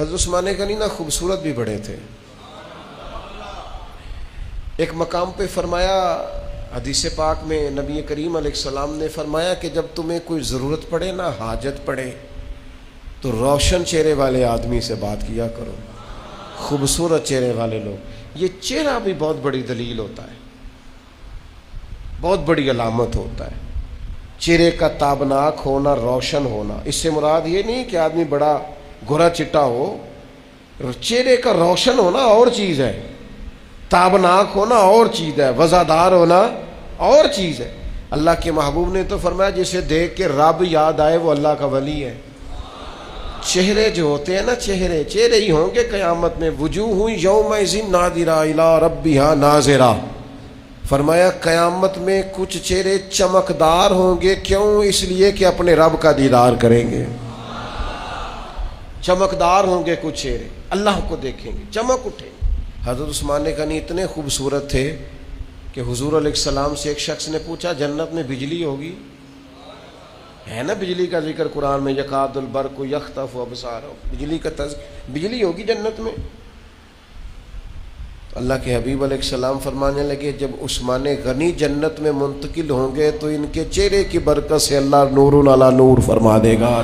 حضرت عثمان غنی نا خوبصورت بھی بڑے تھے۔ ایک مقام پہ فرمایا، حدیث پاک میں نبی کریم علیہ السلام نے فرمایا کہ جب تمہیں کوئی ضرورت پڑے نا، حاجت پڑے، تو روشن چہرے والے آدمی سے بات کیا کرو، خوبصورت چہرے والے لوگ۔ یہ چہرہ بھی بہت بڑی دلیل ہوتا ہے، بہت بڑی علامت ہوتا ہے، چہرے کا تابناک ہونا، روشن ہونا۔ اس سے مراد یہ نہیں کہ آدمی بڑا گورا چٹا ہو، چہرے کا روشن ہونا اور چیز ہے، تابناک ہونا اور چیز ہے، وزادار ہونا اور چیز ہے۔ اللہ کے محبوب نے تو فرمایا جسے دیکھ کے رب یاد آئے وہ اللہ کا ولی ہے۔ چہرے جو ہوتے ہیں نا، چہرے ہی ہوں گے قیامت میں، وجوہ یومئذ ناظرہ الی ربہا ناظرہ۔ فرمایا قیامت میں کچھ چہرے چمکدار ہوں گے، کیوں؟ اس لیے کہ اپنے رب کا دیدار کریں گے۔ چمکدار ہوں گے کچھ چہرے، اللہ کو دیکھیں گے، چمک اٹھیں گے۔ حضرت عثمان غنی اتنے خوبصورت تھے کہ حضور علیہ السلام سے ایک شخص نے پوچھا جنت میں بجلی ہوگی؟ ہے نا بجلی کا ذکر قرآن میں، یکاد البرق یخطف ابصارهم، بجلی ہوگی جنت میں؟ اللہ کے حبیب علیہ السلام فرمانے لگے جب عثمان غنی جنت میں منتقل ہوں گے تو ان کے چہرے کی برکت سے اللہ نور علی نور فرما دے گا۔